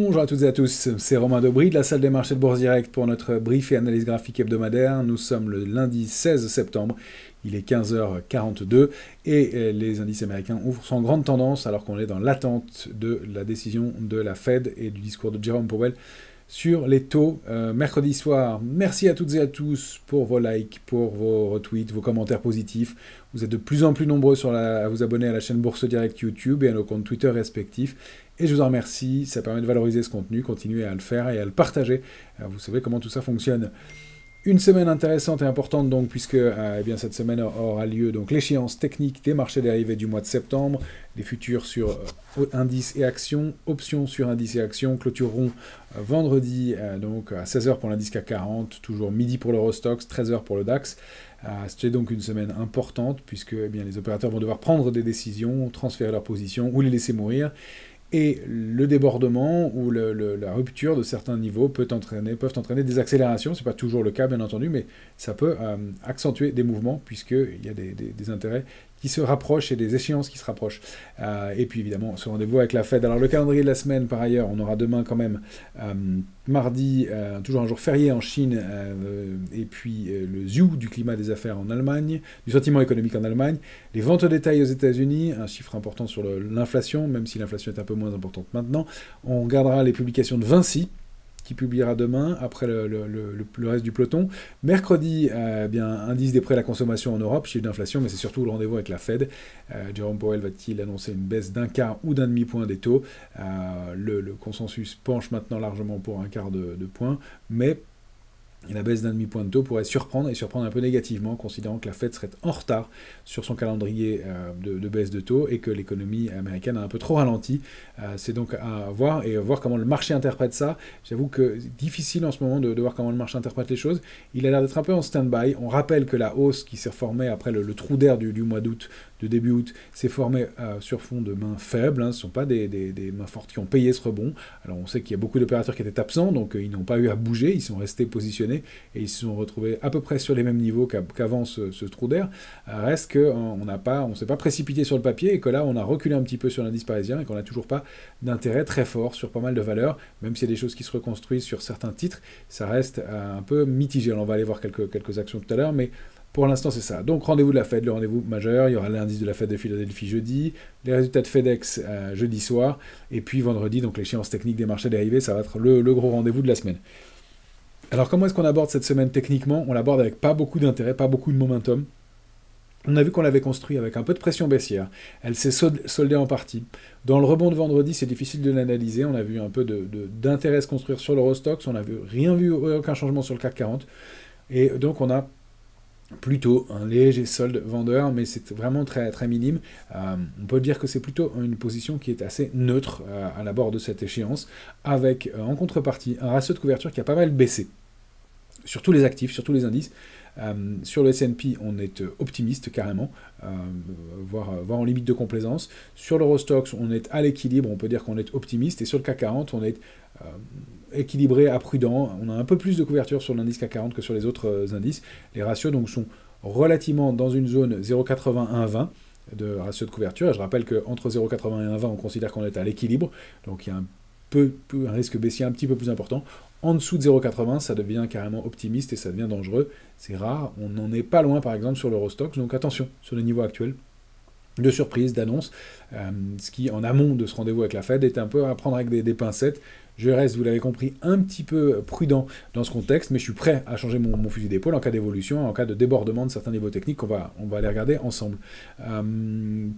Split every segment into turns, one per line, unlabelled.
Bonjour à toutes et à tous, c'est Romain Dobry de la salle des marchés de Bourse Direct pour notre brief et analyse graphique hebdomadaire. Nous sommes le lundi 16 septembre, il est 15h42 et les indices américains ouvrent sans grande tendance alors qu'on est dans l'attente de la décision de la Fed et du discours de Jerome Powell sur les taux mercredi soir. Merci à toutes et à tous pour vos likes, pour vos retweets, vos commentaires positifs. Vous êtes de plus en plus nombreux à vous abonner à la chaîne Bourse Direct YouTube et à nos comptes Twitter respectifs. Et je vous en remercie, ça permet de valoriser ce contenu, continuez à le faire et à le partager. Vous savez comment tout ça fonctionne. Une semaine intéressante et importante donc, puisque eh bien, cette semaine aura lieu donc l'échéance technique des marchés dérivés du mois de septembre. Les futurs sur indices et actions, options sur indices et actions clôtureront vendredi donc à 16h pour l'indice CAC 40, toujours midi pour l'Eurostoxx, 13h pour le DAX. C'est donc une semaine importante puisque eh bien, les opérateurs vont devoir prendre des décisions, transférer leurs positions ou les laisser mourir. Et le débordement ou la rupture de certains niveaux peuvent entraîner des accélérations. Ce n'est pas toujours le cas, bien entendu, mais ça peut accentuer des mouvements, puisqu'il y a des intérêts qui se rapprochent et des échéances qui se rapprochent. Et puis, évidemment, ce rendez-vous avec la Fed. Alors, le calendrier de la semaine, par ailleurs, on aura demain quand même mardi, toujours un jour férié en Chine, et puis le ZIU du climat des affaires en Allemagne, du sentiment économique en Allemagne, les ventes au détail aux États-Unis, un chiffre important sur l'inflation, même si l'inflation est un peu moins importante maintenant. On regardera les publications de Vinci, qui publiera demain, après le reste du peloton. Mercredi, bien, indice des prêts à la consommation en Europe, chiffre d'inflation, mais c'est surtout le rendez-vous avec la Fed. Jerome Powell va-t-il annoncer une baisse d'un quart ou d'un demi-point des taux? Le consensus penche maintenant largement pour un quart de point, mais la baisse d'un demi-point de taux pourrait surprendre un peu négativement, considérant que la Fed serait en retard sur son calendrier de baisse de taux et que l'économie américaine a un peu trop ralenti. C'est donc à voir et voir comment le marché interprète ça. J'avoue que c'est difficile en ce moment de voir comment le marché interprète les choses. Il a l'air d'être un peu en stand-by. On rappelle que la hausse qui s'est formée après le trou d'air du mois d'août, de début août, s'est formée sur fond de mains faibles. Ce ne sont pas des mains fortes qui ont payé ce rebond. Alors on sait qu'il y a beaucoup d'opérateurs qui étaient absents, donc ils n'ont pas eu à bouger, ils sont restés positionnés et ils se sont retrouvés à peu près sur les mêmes niveaux qu'avant ce trou d'air. Reste qu'on ne s'est pas précipité sur le papier et que là on a reculé un petit peu sur l'indice parisien et qu'on n'a toujours pas d'intérêt très fort sur pas mal de valeurs, même s'il y a des choses qui se reconstruisent sur certains titres, ça reste un peu mitigé. Alors on va aller voir quelques actions tout à l'heure, mais pour l'instant, c'est ça. Donc, rendez-vous de la Fed, le rendez-vous majeur. Il y aura l'indice de la Fed de Philadelphie jeudi, les résultats de FedEx jeudi soir, et puis vendredi, donc l'échéance technique des marchés dérivés, ça va être le gros rendez-vous de la semaine. Alors, comment est-ce qu'on aborde cette semaine techniquement? On l'aborde avec pas beaucoup d'intérêt, pas beaucoup de momentum. On a vu qu'on l'avait construit avec un peu de pression baissière. Elle s'est soldée en partie. Dans le rebond de vendredi, c'est difficile de l'analyser. On a vu un peu d'intérêt se construire sur l'Eurostoxx. On n'a rien vu, aucun changement sur le CAC 40. Et donc, on a plutôt un léger solde vendeur, mais c'est vraiment très, très minime. On peut dire que c'est plutôt une position qui est assez neutre à l'abord de cette échéance, avec en contrepartie un ratio de couverture qui a pas mal baissé sur tous les actifs, sur tous les indices. Sur le S&P, on est optimiste carrément, voire en limite de complaisance. Sur l'Eurostoxx, on est à l'équilibre, on peut dire qu'on est optimiste. Et sur le CAC 40, on est équilibré à prudent. On a un peu plus de couverture sur l'indice CAC 40 que sur les autres indices. Les ratios donc, sont relativement dans une zone 0,81-20 de ratio de couverture. Et je rappelle qu'entre 0,81 et 1,20, on considère qu'on est à l'équilibre. Donc il y a un risque baissier un petit peu plus important. En dessous de 0,80, ça devient carrément optimiste et ça devient dangereux. C'est rare. On n'en est pas loin, par exemple, sur l'Eurostoxx. Donc attention sur les niveaux actuels de surprise, d'annonce, ce qui, en amont de ce rendez-vous avec la Fed, est un peu à prendre avec des pincettes. Je reste, vous l'avez compris, un petit peu prudent dans ce contexte, mais je suis prêt à changer mon fusil d'épaule en cas d'évolution, en cas de débordement de certains niveaux techniques. On va aller regarder ensemble.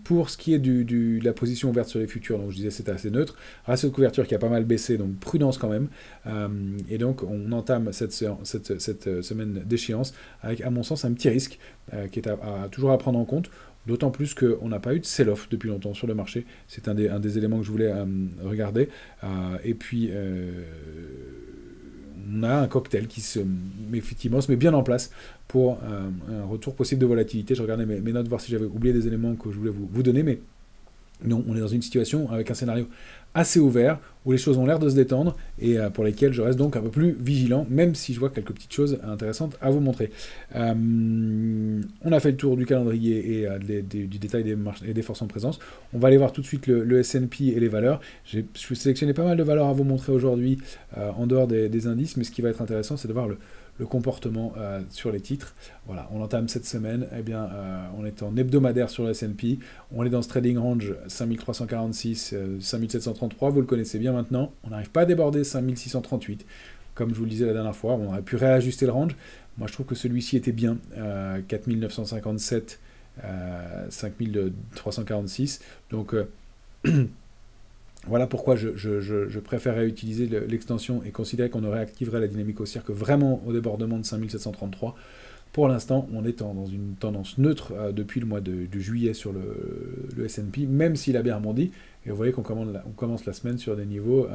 Pour ce qui est de la position ouverte sur les futurs, donc je disais c'était assez neutre, ratio de couverture qui a pas mal baissé, donc prudence quand même. Et donc on entame cette semaine d'échéance avec, à mon sens, un petit risque qui est toujours à prendre en compte. D'autant plus qu'on n'a pas eu de sell-off depuis longtemps sur le marché. C'est un des éléments que je voulais regarder. Et puis, on a un cocktail qui effectivement se met bien en place pour un retour possible de volatilité. Je regardais mes notes, voir si j'avais oublié des éléments que je voulais vous donner, mais non, on est dans une situation avec un scénario assez ouverts, où les choses ont l'air de se détendre, et pour lesquels je reste donc un peu plus vigilant, même si je vois quelques petites choses intéressantes à vous montrer. On a fait le tour du calendrier et du détail des marches et des forces en présence. On va aller voir tout de suite le S&P et les valeurs. Je sélectionné pas mal de valeurs à vous montrer aujourd'hui, en dehors des indices, mais ce qui va être intéressant, c'est de voir le comportement sur les titres. Voilà, on entame cette semaine, eh bien, on est en hebdomadaire sur le S&P, on est dans ce trading range 5346, 5733, vous le connaissez bien maintenant, on n'arrive pas à déborder 5638, comme je vous le disais la dernière fois, on aurait pu réajuster le range, moi je trouve que celui-ci était bien, 4957, 5346, donc voilà pourquoi je préférerais utiliser l'extension et considérer qu'on réactiverait la dynamique haussière que vraiment au débordement de 5733. Pour l'instant, on est dans une tendance neutre depuis le mois de juillet sur le S&P, même s'il a bien rebondi. Et vous voyez qu'on commence la semaine sur des niveaux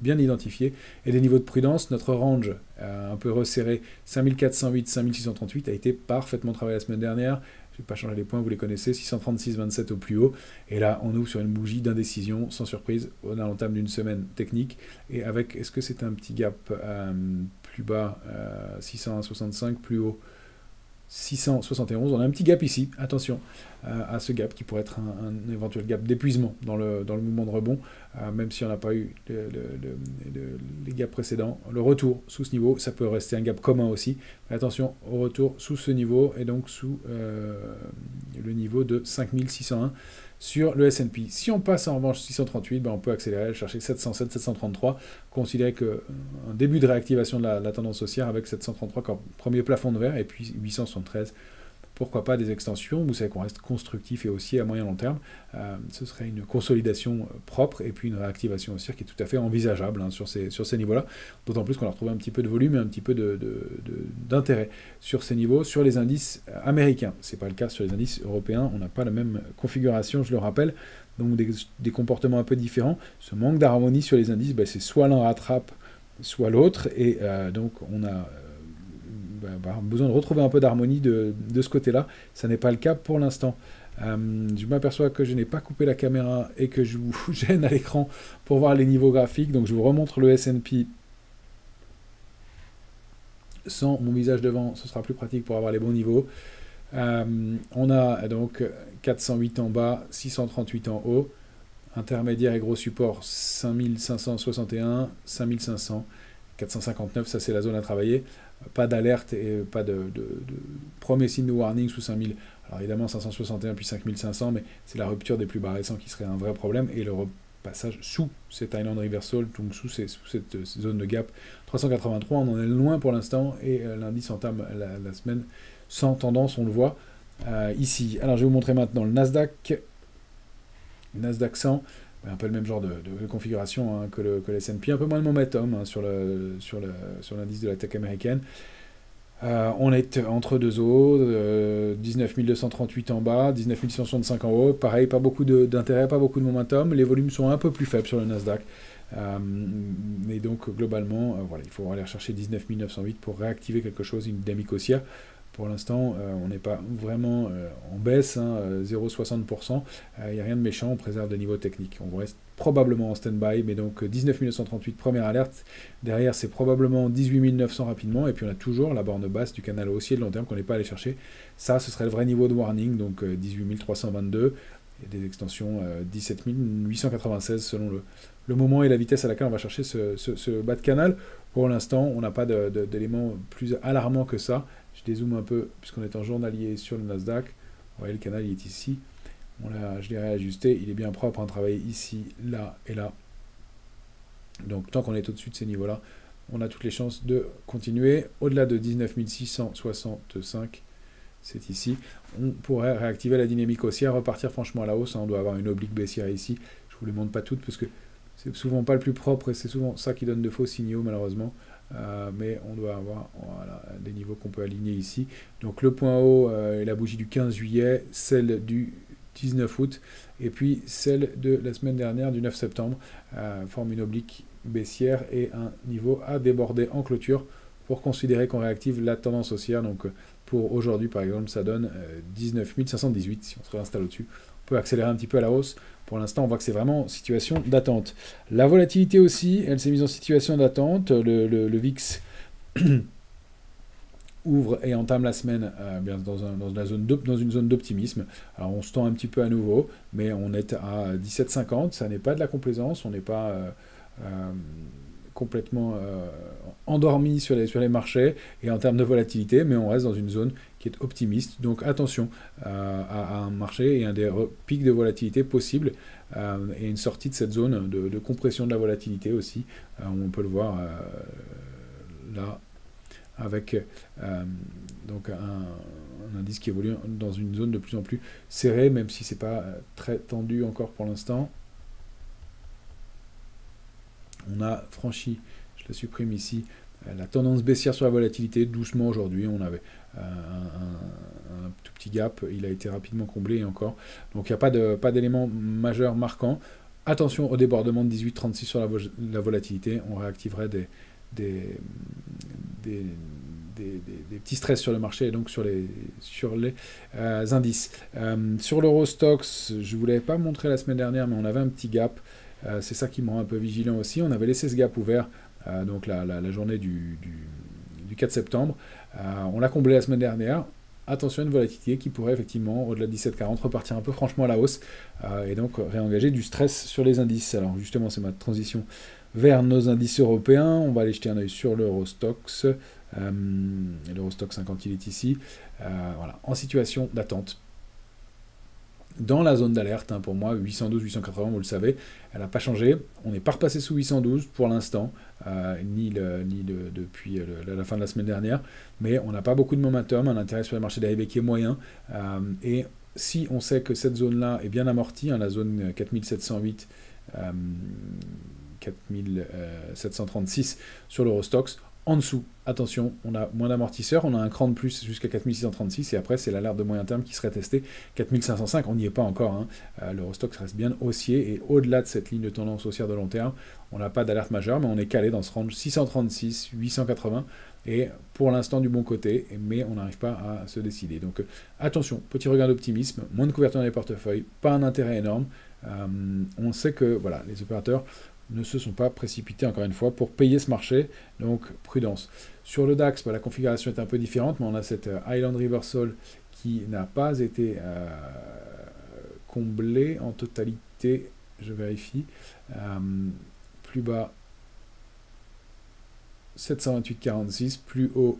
bien identifiés et des niveaux de prudence. Notre range un peu resserré, 5408, 5638, a été parfaitement travaillé la semaine dernière. Je ne vais pas changer les points, vous les connaissez, 636,27 au plus haut. Et là, on ouvre sur une bougie d'indécision, sans surprise. On a l'entame d'une semaine technique. Et avec, est-ce que c'est un petit gap plus bas, 601,65, plus haut 671, on a un petit gap ici, attention à ce gap qui pourrait être un éventuel gap d'épuisement dans le mouvement de rebond, même si on n'a pas eu les gaps précédents. Le retour sous ce niveau, ça peut rester un gap commun aussi, mais attention au retour sous ce niveau et donc sous le niveau de 5601 sur le S&P. Si on passe en revanche 638, ben on peut accélérer, chercher 707, 733, considérer qu'un début de réactivation de la tendance haussière avec 733 comme premier plafond de verre et puis 873. Pourquoi pas des extensions, vous savez qu'on reste constructif et haussier à moyen long terme, ce serait une consolidation propre et puis une réactivation haussière qui est tout à fait envisageable sur ces niveaux-là, d'autant plus qu'on a retrouvé un petit peu de volume et un petit peu d'intérêt sur ces niveaux, sur les indices américains. Ce n'est pas le cas sur les indices européens, on n'a pas la même configuration, je le rappelle, donc des comportements un peu différents. Ce manque d'harmonie sur les indices, c'est soit l'un rattrape, soit l'autre, et donc on a besoin de retrouver un peu d'harmonie de ce côté-là. Ça n'est pas le cas pour l'instant. Je m'aperçois que je n'ai pas coupé la caméra et que je vous gêne à l'écran pour voir les niveaux graphiques. Donc je vous remontre le S&P sans mon visage devant. Ce sera plus pratique pour avoir les bons niveaux. On a donc 408 en bas, 638 en haut. Intermédiaire et gros support 5561, 5500, 459, ça c'est la zone à travailler. Pas d'alerte et pas de premier signe de warning sous 5000. Alors évidemment 561 puis 5500, mais c'est la rupture des plus bas récents qui serait un vrai problème, et le repassage sous cet Island Reversal, donc sous cette zone de gap 383, on en est loin pour l'instant, et l'indice entame la semaine sans tendance, on le voit ici. Alors je vais vous montrer maintenant le Nasdaq 100, un peu le même genre de configuration que le S&P, un peu moins de momentum sur l'indice de la tech américaine. On est entre deux eaux, 19 238 en bas, 19 165 en haut, pareil, pas beaucoup d'intérêt, pas beaucoup de momentum, les volumes sont un peu plus faibles sur le Nasdaq, et donc globalement, voilà, il faut aller chercher 19 908 pour réactiver quelque chose, une dynamique haussière. Pour l'instant, on n'est pas vraiment en baisse, 0,60%. Il n'y a rien de méchant, on préserve des niveaux techniques. On reste probablement en stand-by, mais donc 19 938, première alerte. Derrière, c'est probablement 18 900 rapidement. Et puis on a toujours la borne basse du canal haussier de long terme qu'on n'est pas allé chercher. Ça, ce serait le vrai niveau de warning, donc 18 322. Et des extensions 17 896 selon le moment et la vitesse à laquelle on va chercher ce bas de canal. Pour l'instant, on n'a pas d'éléments plus alarmants que ça. Je dézoome un peu, puisqu'on est en journalier sur le Nasdaq. Vous voyez, le canal il est ici. Je l'ai réajusté. Il est bien propre à travailler ici, là et là. Donc, tant qu'on est au-dessus de ces niveaux-là, on a toutes les chances de continuer. Au-delà de 19 665, c'est ici. On pourrait réactiver la dynamique haussière, repartir franchement à la hausse. On doit avoir une oblique baissière ici. Je ne vous les montre pas toutes, parce que c'est souvent pas le plus propre, et c'est souvent ça qui donne de faux signaux, malheureusement. Mais on doit avoir des niveaux qu'on peut aligner ici. Donc le point haut est la bougie du 15 juillet, celle du 19 août, et puis celle de la semaine dernière du 9 septembre, forme une oblique baissière et un niveau à déborder en clôture pour considérer qu'on réactive la tendance haussière. Donc Pour aujourd'hui, par exemple, ça donne 19 518. Si on se réinstalle au-dessus, on peut accélérer un petit peu à la hausse. Pour l'instant, on voit que c'est vraiment situation d'attente. La volatilité aussi, elle s'est mise en situation d'attente. Le VIX ouvre et entame la semaine bien dans une zone d'optimisme. Alors on se tend un petit peu à nouveau, mais on est à 17,50. Ça n'est pas de la complaisance, on n'est pas complètement endormi sur les marchés et en termes de volatilité, mais on reste dans une zone qui est optimiste. Donc attention à un marché et un des pics de volatilité possibles et une sortie de cette zone de compression de la volatilité aussi. On peut le voir là avec donc un indice qui évolue dans une zone de plus en plus serrée, même si c'est pas très tendu encore pour l'instant. On a franchi, je la supprime ici, la tendance baissière sur la volatilité, doucement aujourd'hui. On avait un tout petit gap, il a été rapidement comblé et encore. Donc il n'y a pas d'élément majeur marquant. Attention au débordement de 18,36 sur la volatilité, on réactiverait des petits stress sur le marché et donc sur les indices. Sur l'Eurostoxx, je ne vous l'avais pas montré la semaine dernière, mais on avait un petit gap. C'est ça qui me rend un peu vigilant aussi. On avait laissé ce gap ouvert donc la journée du 4 septembre. On l'a comblé la semaine dernière. Attention à une volatilité qui pourrait effectivement, au-delà de 17,40, repartir un peu franchement à la hausse et donc réengager du stress sur les indices. Alors justement, c'est ma transition vers nos indices européens. On va aller jeter un œil sur l'Eurostoxx. L'Eurostoxx 50, il est ici. Voilà, en situation d'attente. Dans la zone d'alerte, pour moi, 812, 880, vous le savez, elle n'a pas changé. On n'est pas repassé sous 812 pour l'instant, ni depuis la fin de la semaine dernière, mais on n'a pas beaucoup de momentum, un intérêt sur les marchés dérivés qui est moyen, et si on sait que cette zone-là est bien amortie, la zone 4708, 4736 sur l'Eurostoxx, en dessous, attention, on a moins d'amortisseurs, on a un cran de plus jusqu'à 4636, et après c'est l'alerte de moyen terme qui serait testée, 4505, on n'y est pas encore, l'Eurostoxx reste bien haussier, et au-delà de cette ligne de tendance haussière de long terme, on n'a pas d'alerte majeure, mais on est calé dans ce range 636, 880, et pour l'instant du bon côté, mais on n'arrive pas à se décider. Donc attention, petit regard d'optimisme, moins de couverture dans les portefeuilles, pas un intérêt énorme, on sait que voilà, les opérateurs ne se sont pas précipités encore une fois pour payer ce marché, donc prudence. Sur le DAX, la configuration est un peu différente, mais on a cette Island Reversal qui n'a pas été comblée en totalité, je vérifie, plus bas 728,46, plus haut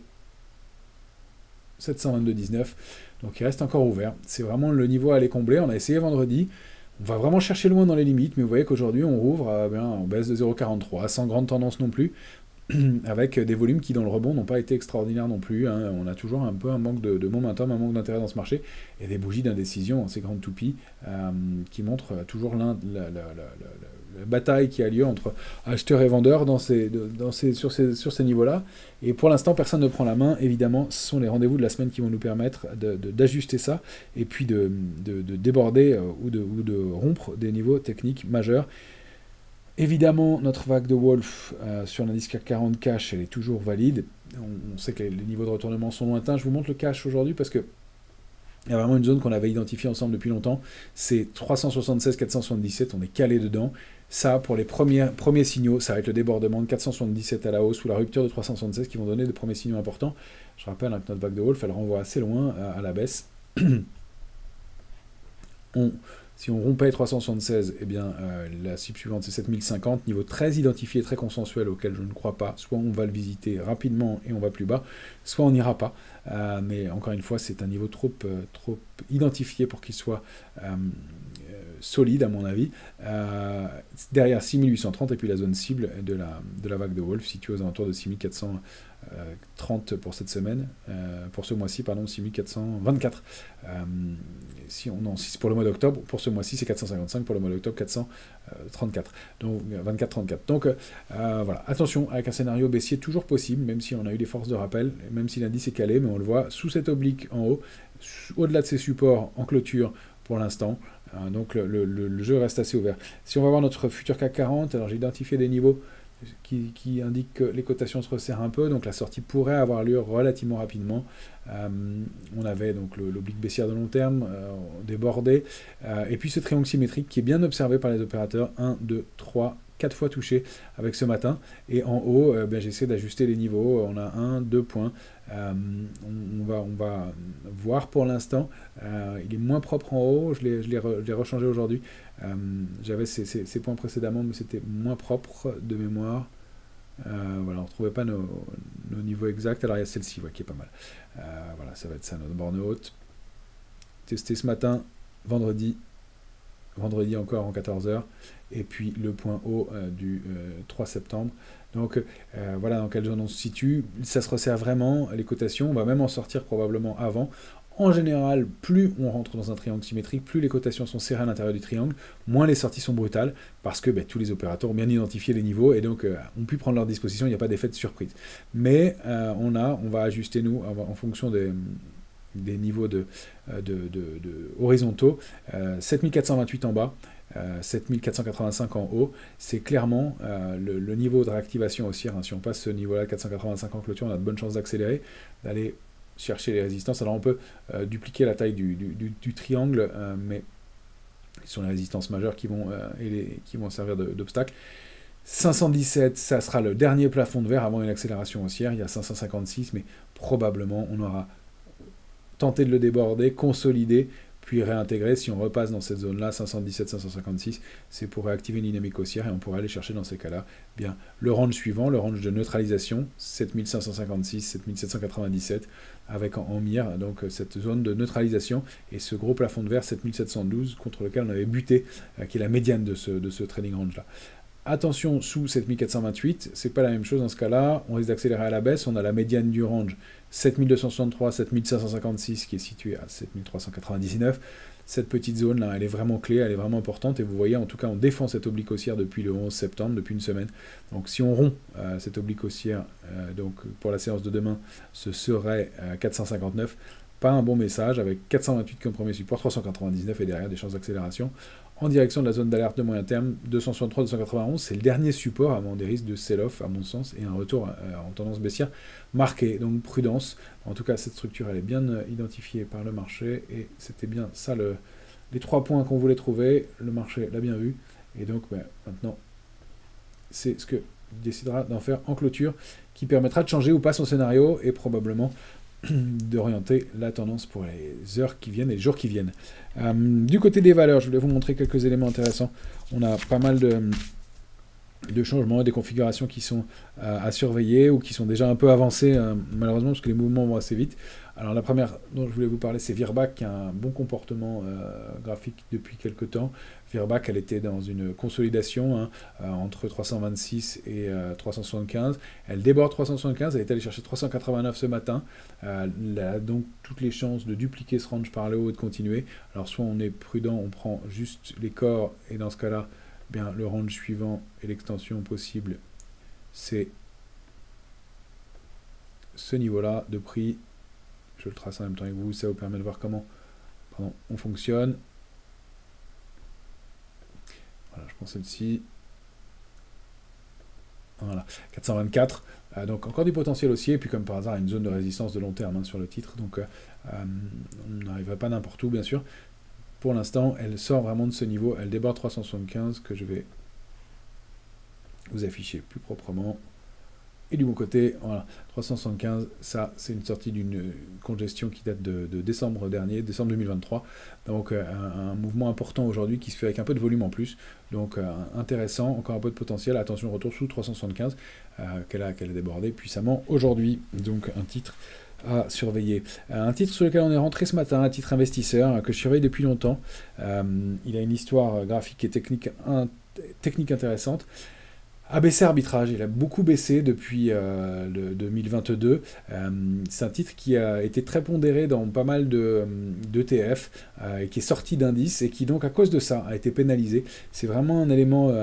722,19, donc il reste encore ouvert. C'est vraiment le niveau à aller combler, on a essayé vendredi. On va vraiment chercher loin dans les limites, mais vous voyez qu'aujourd'hui, on rouvre en baisse de 0,43, sans grande tendance non plus, avec des volumes qui, dans le rebond, n'ont pas été extraordinaires non plus. On a toujours un peu un manque de momentum, un manque d'intérêt dans ce marché, et des bougies d'indécision, ces grandes toupies, qui montrent toujours la bataille qui a lieu entre acheteurs et vendeurs sur ces niveaux-là. Et pour l'instant, personne ne prend la main. Évidemment, ce sont les rendez-vous de la semaine qui vont nous permettre d'ajuster ça, et puis de déborder ou de rompre des niveaux techniques majeurs. Évidemment, notre vague de Wolf sur l'indice CAC 40 cash, elle est toujours valide. On sait que les niveaux de retournement sont lointains. Je vous montre le cash aujourd'hui parce que il y a vraiment une zone qu'on avait identifiée ensemble depuis longtemps. C'est 376-477, on est calé dedans. Ça, pour les premiers signaux, ça va être le débordement de 477 à la hausse ou la rupture de 376 qui vont donner de premiers signaux importants. Je rappelle que notre vague de Wolf, elle renvoie assez loin à la baisse. Si on rompait 376, eh bien, la cible suivante, c'est 7050, niveau très identifié, très consensuel, auquel je ne crois pas. Soit on va le visiter rapidement et on va plus bas, soit on n'ira pas. Mais encore une fois, c'est un niveau trop identifié pour qu'il soit solide, à mon avis. Derrière 6830, et puis la zone cible de la vague de Wolf, située aux alentours de 6430 pour cette semaine, pour ce mois-ci, pardon, 6424. Si c'est pour le mois d'octobre, pour ce mois-ci, c'est 455, pour le mois d'octobre, 434. Donc 24-34. Donc voilà, attention, avec un scénario baissier toujours possible, même si on a eu des forces de rappel, même si l'indice est calé, mais on le voit sous cette oblique en haut, au-delà de ses supports en clôture pour l'instant. Donc le jeu reste assez ouvert. Si on va voir notre futur CAC 40, alors j'ai identifié des niveaux qui indique que les cotations se resserrent un peu, donc la sortie pourrait avoir lieu relativement rapidement. On avait donc l'oblique baissière de long terme débordé, et puis ce triangle symétrique qui est bien observé par les opérateurs, 1, 2, 3, 4 fois touché avec ce matin, et en haut, j'essaie d'ajuster les niveaux, on a 1, 2 points, on va voir pour l'instant, il est moins propre en haut, je l'ai rechangé aujourd'hui, j'avais ces points précédemment, mais c'était moins propre de mémoire. Voilà, on ne retrouvait pas nos niveaux exacts. Alors il y a celle-ci qui est pas mal. Voilà, ça va être ça, notre borne haute. Testé ce matin, vendredi encore en 14 h. Et puis le point haut du 3 septembre. Donc voilà dans quelle zone on se situe. Ça se resserre vraiment, les cotations. On va même en sortir probablement avant. En général, plus on rentre dans un triangle symétrique, plus les cotations sont serrées à l'intérieur du triangle, moins les sorties sont brutales, parce que tous les opérateurs ont bien identifié les niveaux, et donc ont pu prendre leur disposition, il n'y a pas d'effet de surprise. Mais on va ajuster, nous, en fonction des niveaux horizontaux, 7428 en bas, 7485 en haut, c'est clairement le niveau de réactivation haussière. Si on passe ce niveau-là, 485 en clôture, on a de bonnes chances d'accélérer, d'aller chercher les résistances. Alors on peut dupliquer la taille du triangle, mais ce sont les résistances majeures qui vont servir d'obstacle. 517, ça sera le dernier plafond de verre avant une accélération haussière. Il y a 556, mais probablement on aura tenté de le déborder, consolider, puis réintégrer. Si on repasse dans cette zone-là, 517, 556, c'est pour réactiver une dynamique haussière, et on pourrait aller chercher dans ces cas-là bien le range suivant, le range de neutralisation, 7556, 7797, avec en mire donc cette zone de neutralisation et ce gros plafond de verre 7712 contre lequel on avait buté, qui est la médiane de ce trading range-là. Attention, sous 7428, c'est pas la même chose dans ce cas-là, on risque d'accélérer à la baisse, on a la médiane du range 7263, 7556 qui est située à 7399. Cette petite zone-là, elle est vraiment clé, elle est vraiment importante, et vous voyez, en tout cas, on défend cette oblique haussière depuis le 11 septembre, depuis une semaine. Donc si on rompt cette oblique haussière, donc pour la séance de demain, ce serait 459. Pas un bon message, avec 428 comme premier support, 399 et derrière des chances d'accélération. En direction de la zone d'alerte de moyen terme, 263-291, c'est le dernier support avant des risques de sell-off, à mon sens, et un retour en tendance baissière marqué. Donc prudence. En tout cas, cette structure, elle est bien identifiée par le marché, et c'était bien ça les 3 points qu'on voulait trouver. Le marché l'a bien vu, et donc maintenant, c'est ce que décidera d'en faire en clôture, qui permettra de changer ou pas son scénario, et probablement d'orienter la tendance pour les heures qui viennent et les jours qui viennent. Du côté des valeurs, je voulais vous montrer quelques éléments intéressants. On a pas mal de changements et des configurations qui sont à surveiller ou qui sont déjà un peu avancées, malheureusement, parce que les mouvements vont assez vite. Alors la première dont je voulais vous parler, c'est Virbac, qui a un bon comportement graphique depuis quelques temps. Virbac, elle était dans une consolidation entre 326 et 375. Elle déborde 375, elle est allée chercher 389 ce matin. Elle a donc toutes les chances de dupliquer ce range par le haut et de continuer. Alors soit on est prudent, on prend juste les corps, et dans ce cas-là, bien, le range suivant et l'extension possible, c'est ce niveau-là de prix. Je le trace en même temps avec vous, ça vous permet de voir comment on fonctionne. Voilà, je prends celle-ci. Voilà, 424. Donc encore du potentiel haussier, et puis comme par hasard, une zone de résistance de long terme sur le titre. Donc on n'arriverait pas n'importe où, bien sûr. Pour l'instant, elle sort vraiment de ce niveau. Elle déborde 375, que je vais vous afficher plus proprement. Et du bon côté, voilà, 375, ça c'est une sortie d'une congestion qui date de décembre dernier, décembre 2023. Donc un mouvement important aujourd'hui qui se fait avec un peu de volume en plus. Donc intéressant, encore un peu de potentiel. Attention, retour sous 375, qu'elle a débordé puissamment aujourd'hui. Donc un titre à surveiller. Un titre sur lequel on est rentré ce matin, un titre investisseur que je surveille depuis longtemps. Il a une histoire graphique et technique intéressante. A baissé arbitrage, il a beaucoup baissé depuis 2022. C'est un titre qui a été très pondéré dans pas mal d'ETF et qui est sorti d'indices et qui donc à cause de ça a été pénalisé. C'est vraiment un élément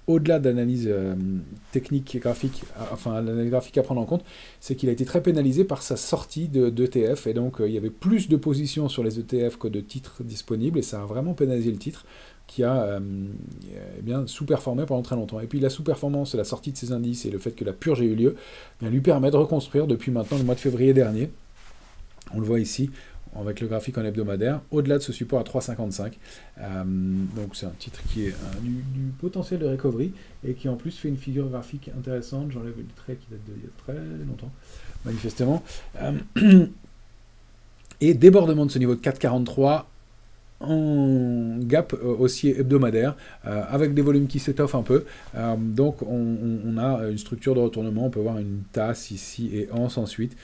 au-delà d'analyse technique et graphique, enfin l'analyse graphique à prendre en compte, c'est qu'il a été très pénalisé par sa sortie d'ETF et donc il y avait plus de positions sur les ETF que de titres disponibles et ça a vraiment pénalisé le titre, qui a eh bien, sous-performé pendant très longtemps. Et puis la sous-performance et la sortie de ces indices et le fait que la purge ait eu lieu, eh bien, lui permet de reconstruire depuis maintenant le mois de février dernier. On le voit ici, avec le graphique en hebdomadaire, au-delà de ce support à 3,55. Donc c'est un titre qui est du potentiel de recovery et qui en plus fait une figure graphique intéressante. J'enlève le trait qui date d'il y a très longtemps, manifestement. Et débordement de ce niveau de 4,43 en gap haussier hebdomadaire, avec des volumes qui s'étoffent un peu. Donc on a une structure de retournement, on peut voir une tasse ici et anse ensuite,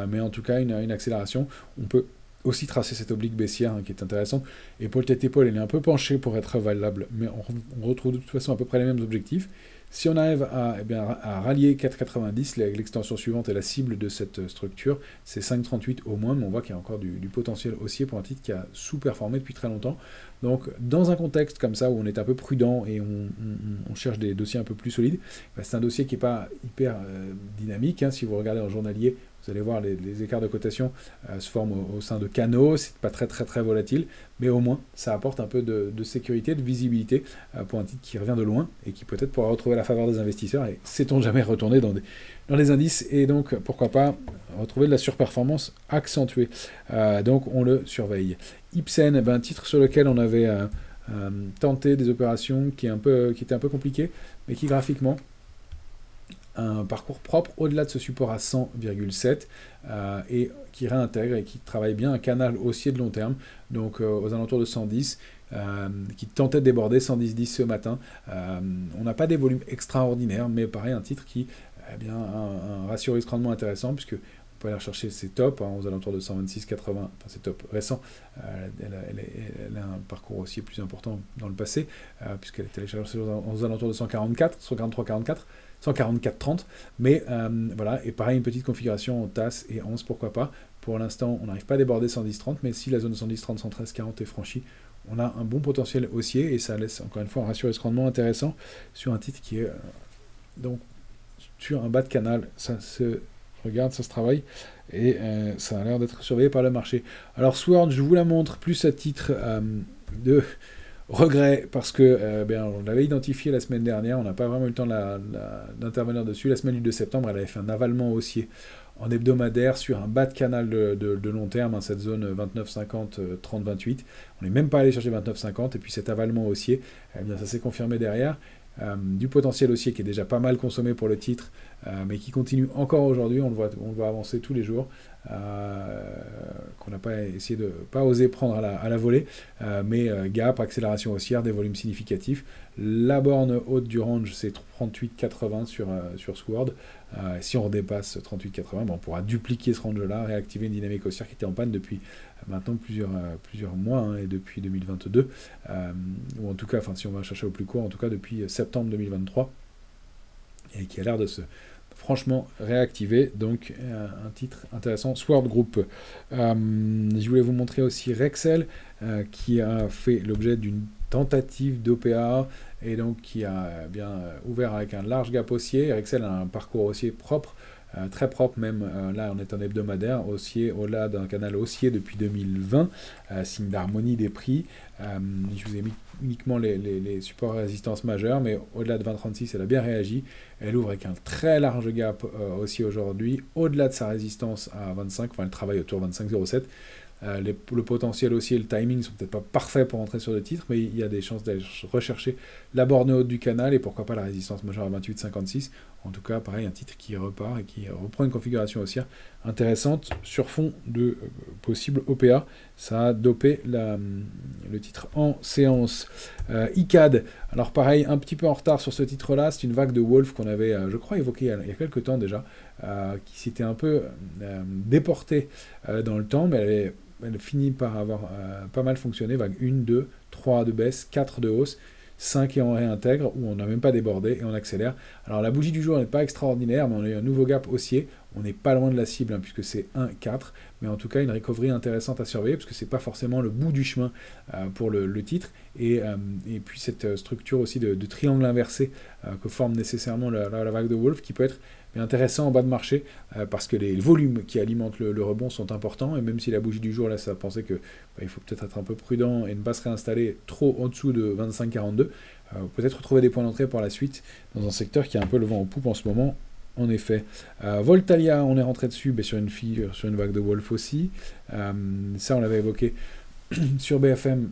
mais en tout cas une accélération. On peut aussi tracer cette oblique baissière qui est intéressante. Épaule tête épaule, elle est un peu penchée pour être valable, mais on retrouve de toute façon à peu près les mêmes objectifs. Si on arrive à rallier 4,90, l'extension suivante est la cible de cette structure, c'est 5,38 au moins, mais on voit qu'il y a encore du potentiel haussier pour un titre qui a sous-performé depuis très longtemps. Donc dans un contexte comme ça où on est un peu prudent et on cherche des dossiers un peu plus solides, c'est un dossier qui n'est pas hyper dynamique. Si vous regardez en journalier, vous allez voir les écarts de cotation se forment au sein de canaux, c'est pas très volatile, mais au moins ça apporte un peu de sécurité, de visibilité pour un titre qui revient de loin et qui peut-être pourra retrouver la faveur des investisseurs et sait-on jamais retourner dans les indices et donc pourquoi pas retrouver de la surperformance accentuée. Donc on le surveille. Ipsen, un titre sur lequel on avait tenté des opérations qui étaient un peu compliquées, mais qui graphiquement un parcours propre au-delà de ce support à 100,7 et qui réintègre et qui travaille bien un canal haussier de long terme, donc aux alentours de 110, qui tentait de déborder 110,10 ce matin. On n'a pas des volumes extraordinaires, mais pareil, un titre qui a bien un ratio risque-rendement intéressant, puisque on peut aller rechercher ses tops aux alentours de 126,80, enfin ses tops récents. Elle a un parcours haussier plus important dans le passé, puisqu'elle est allée chercher aux alentours de 144, 143,44. 144,30, mais voilà, et pareil, une petite configuration en tasse et anse, pourquoi pas. Pour l'instant, on n'arrive pas à déborder 110,30, mais si la zone 110,30, 113,40 est franchie, on a un bon potentiel haussier, et ça laisse encore une fois un ratio risque-rendement intéressant sur un titre qui est donc sur un bas de canal. Ça se regarde, ça se travaille, et ça a l'air d'être surveillé par le marché. Alors Sword, je vous la montre plus à titre de regret, parce que on l'avait identifié la semaine dernière, on n'a pas vraiment eu le temps d'intervenir dessus. La semaine du 2 septembre, elle avait fait un avalement haussier en hebdomadaire sur un bas de canal de long terme, cette zone 29,50, 30,28. On n'est même pas allé chercher 29,50, et puis cet avalement haussier, ça s'est confirmé derrière. Du potentiel haussier qui est déjà pas mal consommé pour le titre, mais qui continue encore aujourd'hui, on le voit avancer tous les jours, qu'on n'a pas essayé de pas osé prendre à la volée, mais gap, accélération haussière, des volumes significatifs. La borne haute du range, c'est 38,80 sur Sword. Si on redépasse 38,80, on pourra dupliquer ce range-là, réactiver une dynamique haussière qui était en panne depuis maintenant plusieurs mois, et depuis 2022, ou en tout cas, si on va chercher au plus court, en tout cas depuis septembre 2023, et qui a l'air de se franchement réactiver, donc un titre intéressant, Sword Group. Je voulais vous montrer aussi Rexel, qui a fait l'objet d'une tentative d'OPA, et donc qui a bien ouvert avec un large gap haussier. Rexel a un parcours haussier propre, très propre même, là on est en hebdomadaire, haussier au-delà d'un canal haussier depuis 2020, signe d'harmonie des prix. Je vous ai mis uniquement les supports et résistances majeurs, mais au-delà de 20,36, elle a bien réagi. Elle ouvre avec un très large gap haussier aujourd'hui, au-delà de sa résistance à 25, elle travaille autour de 25,07. Le potentiel haussier et le timing ne sont peut-être pas parfaits pour entrer sur le titre, mais il y a des chances d'aller rechercher la borne haute du canal et pourquoi pas la résistance majeure à 28,56. En tout cas, pareil, un titre qui repart et qui reprend une configuration haussière intéressante sur fond de possible OPA. Ça a dopé le titre en séance. ICAD, alors pareil, un petit peu en retard sur ce titre-là. C'est une vague de Wolf qu'on avait, je crois, évoquée il y a quelques temps déjà, qui s'était un peu déportée dans le temps, mais elle finit par avoir pas mal fonctionné. Vague 1, 2, 3 de baisse, 4 de hausse, 5 et on réintègre, où on n'a même pas débordé et on accélère. Alors la bougie du jour n'est pas extraordinaire, mais on a eu un nouveau gap haussier. On n'est pas loin de la cible, puisque c'est 1,4, mais en tout cas une recovery intéressante à surveiller, parce que c'est pas forcément le bout du chemin pour le titre. Et puis cette structure aussi de triangle inversé que forme nécessairement la vague de Wolf, qui peut être mais intéressant en bas de marché, parce que les volumes qui alimentent le rebond sont importants, et même si la bougie du jour laisse à penser que il faut peut-être être un peu prudent et ne pas se réinstaller trop en dessous de 25,42, peut-être retrouver des points d'entrée par la suite dans un secteur qui a un peu le vent en poupe en ce moment. En effet, Voltalia, on est rentré dessus, mais sur une figure, sur une vague de Wolf aussi. Ça, on l'avait évoqué sur BFM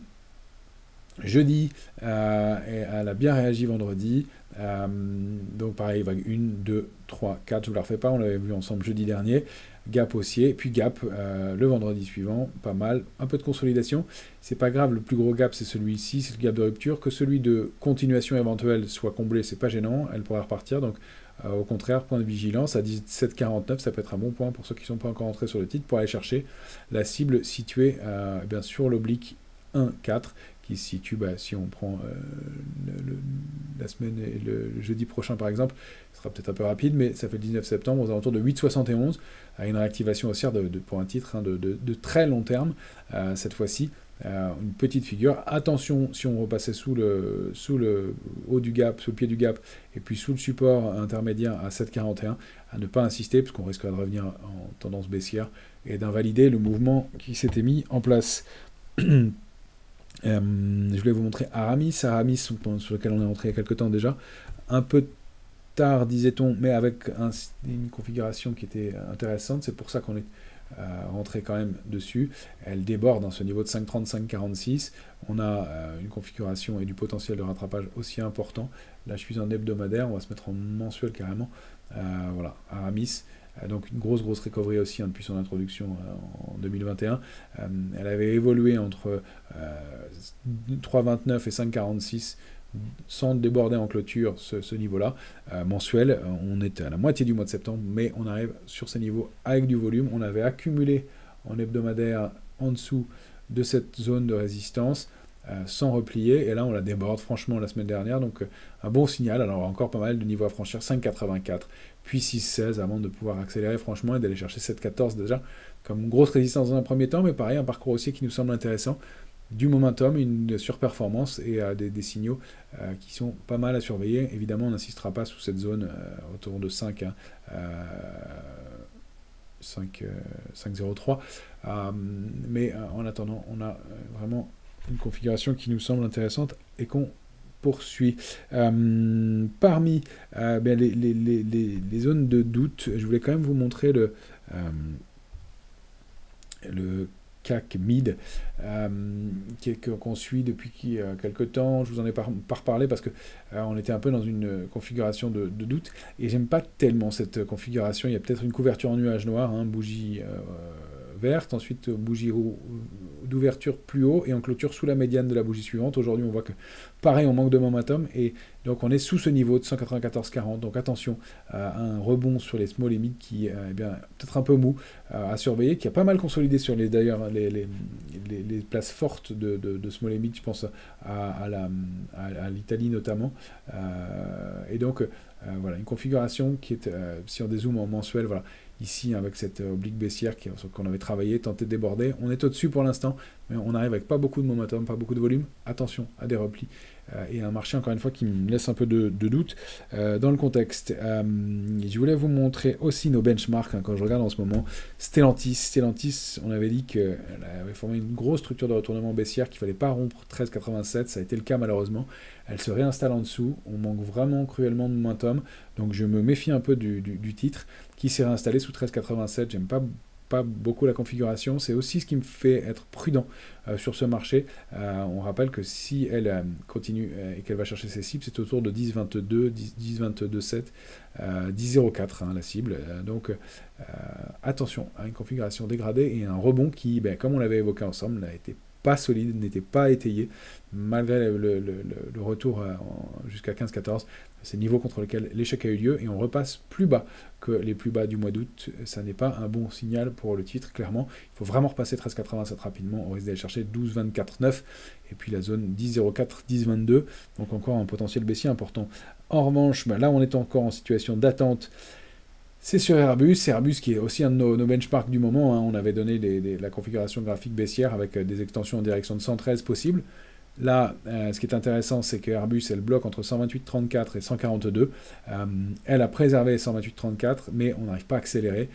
jeudi, et elle a bien réagi vendredi. Donc pareil, vague 1, 2, 3, 4, je ne vous la refais pas, on l'avait vu ensemble jeudi dernier. Gap haussier, puis gap le vendredi suivant, pas mal, un peu de consolidation. C'est pas grave, le plus gros gap c'est celui-ci, c'est le gap de rupture. Que celui de continuation éventuelle soit comblé, c'est pas gênant, elle pourrait repartir. Donc au contraire, point de vigilance à 17,49, ça peut être un bon point pour ceux qui ne sont pas encore entrés sur le titre pour aller chercher la cible située bien sur l'oblique 1,4 qui se situe, si on prend la semaine et le jeudi prochain par exemple, ce sera peut-être un peu rapide, mais ça fait le 19 septembre aux alentours de 8,71, à une réactivation haussière pour un titre de très long terme, cette fois-ci. Une petite figure. Attention, si on repassait sous le haut du gap, sous le pied du gap, et puis sous le support intermédiaire à 7,41, à ne pas insister, parce qu'on risquerait de revenir en tendance baissière et d'invalider le mouvement qui s'était mis en place. Je voulais vous montrer Aramis, sur lequel on est entré il y a quelques temps déjà, un peu tard disait-on, mais avec une configuration qui était intéressante, c'est pour ça qu'on est rentré quand même dessus. Elle déborde ce niveau de 5,30, 5,46. On a une configuration et du potentiel de rattrapage aussi important. Là je suis en hebdomadaire, on va se mettre en mensuel carrément. Voilà, Aramis. Donc une grosse recovery aussi depuis son introduction en 2021. Elle avait évolué entre 3,29 et 5,46 sans déborder en clôture ce niveau-là. Mensuel, on est à la moitié du mois de septembre, mais on arrive sur ces niveaux avec du volume. On avait accumulé en hebdomadaire en dessous de cette zone de résistance sans replier, et là on la déborde franchement la semaine dernière, donc un bon signal. Alors encore pas mal de niveaux à franchir, 5,84 puis 6,16 avant de pouvoir accélérer franchement et d'aller chercher 7,14 déjà comme une grosse résistance dans un premier temps, mais pareil un parcours haussier qui nous semble intéressant, du momentum, une surperformance et des signaux qui sont pas mal à surveiller. Évidemment on n'insistera pas sous cette zone autour de 5 5,03 mais en attendant on a vraiment une configuration qui nous semble intéressante et qu'on poursuit. Parmi les zones de doute, je voulais quand même vous montrer le CAC Mid qu'on suit depuis quelques temps. Je vous en ai pas reparlé parce que on était un peu dans une configuration de doute et j'aime pas tellement cette configuration. Il y a peut-être une couverture en nuage noir, bougie verte, ensuite bougie d'ouverture plus haut et en clôture sous la médiane de la bougie suivante. Aujourd'hui on voit que pareil on manque de momentum et donc on est sous ce niveau de 194,40, donc attention à un rebond sur les small et mid qui est peut-être un peu mou à surveiller, qui a pas mal consolidé sur les places fortes de small et mid, je pense à l'Italie notamment, et donc voilà une configuration qui est, si on dézoome en mensuel, voilà, ici avec cette oblique baissière qu'on avait travaillé, tenté de déborder, on est au-dessus pour l'instant, mais on arrive avec pas beaucoup de momentum, pas beaucoup de volume, attention à des replis, et un marché encore une fois qui me laisse un peu de doute dans le contexte. Je voulais vous montrer aussi nos benchmarks quand je regarde en ce moment. Stellantis, on avait dit qu'elle avait formé une grosse structure de retournement baissière, qu'il ne fallait pas rompre 13,87, ça a été le cas malheureusement. Elle se réinstalle en dessous, on manque vraiment cruellement de momentum, donc je me méfie un peu du titre qui s'est réinstallé sous 13,87. J'aime pas beaucoup la configuration, c'est aussi ce qui me fait être prudent sur ce marché. On rappelle que si elle continue et qu'elle va chercher ses cibles, c'est autour de 10,22, 10,22,7, 10,04 la cible. Donc attention à une configuration dégradée et un rebond qui, comme on l'avait évoqué ensemble, n'a été pas solide, n'était pas étayé, malgré le retour jusqu'à 15-14, c'est le niveau contre lequel l'échec a eu lieu, et on repasse plus bas que les plus bas du mois d'août. Ça n'est pas un bon signal pour le titre, clairement. Il faut vraiment repasser 13,87 rapidement, on risque d'aller chercher 12,24,9, et puis la zone 10,04, 10,22, donc encore un potentiel baissier important. En revanche, là on est encore en situation d'attente. C'est sur Airbus qui est aussi un de nos benchmarks du moment. On avait donné la configuration graphique baissière avec des extensions en direction de 113 possibles. Là, ce qui est intéressant, c'est que Airbus, elle bloque entre 128,34 et 142. Elle a préservé 128,34, mais on n'arrive pas à accélérer.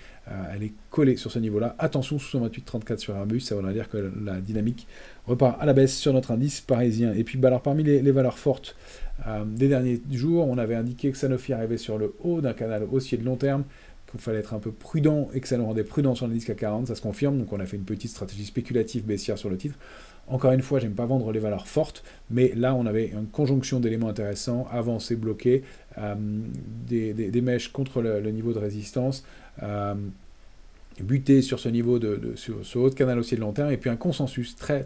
Elle est collée sur ce niveau-là. Attention, sous 128,34 sur Airbus, ça voudra dire que la dynamique repart à la baisse sur notre indice parisien. Et puis, alors, parmi les valeurs fortes des derniers jours, on avait indiqué que Sanofi arrivait sur le haut d'un canal haussier de long terme, qu'il fallait être un peu prudent et que ça nous rendait prudent sur l'indice CAC 40, ça se confirme, donc on a fait une petite stratégie spéculative baissière sur le titre. Encore une fois, j'aime pas vendre les valeurs fortes, mais là on avait une conjonction d'éléments intéressants, avancé, bloqué, des mèches contre le niveau de résistance, buté sur ce niveau sur ce haut de canal haussier de long terme, et puis un consensus très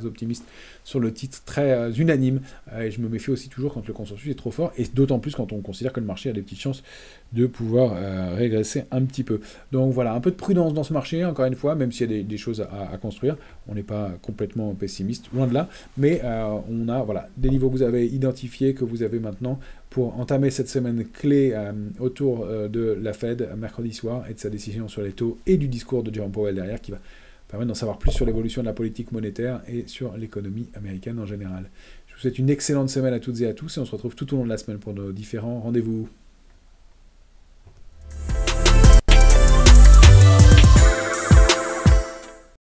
optimiste sur le titre, très unanime, et je me méfie aussi toujours quand le consensus est trop fort, et d'autant plus quand on considère que le marché a des petites chances de pouvoir régresser un petit peu. Donc voilà, un peu de prudence dans ce marché, encore une fois, même s'il y a des choses à construire, on n'est pas complètement pessimiste, loin de là, mais on a voilà, des niveaux que vous avez identifiés, que vous avez maintenant, pour entamer cette semaine clé autour de la Fed mercredi soir et de sa décision sur les taux et du discours de Jerome Powell derrière qui va permettre d'en savoir plus sur l'évolution de la politique monétaire et sur l'économie américaine en général. Je vous souhaite une excellente semaine à toutes et à tous et on se retrouve tout au long de la semaine pour nos différents rendez-vous.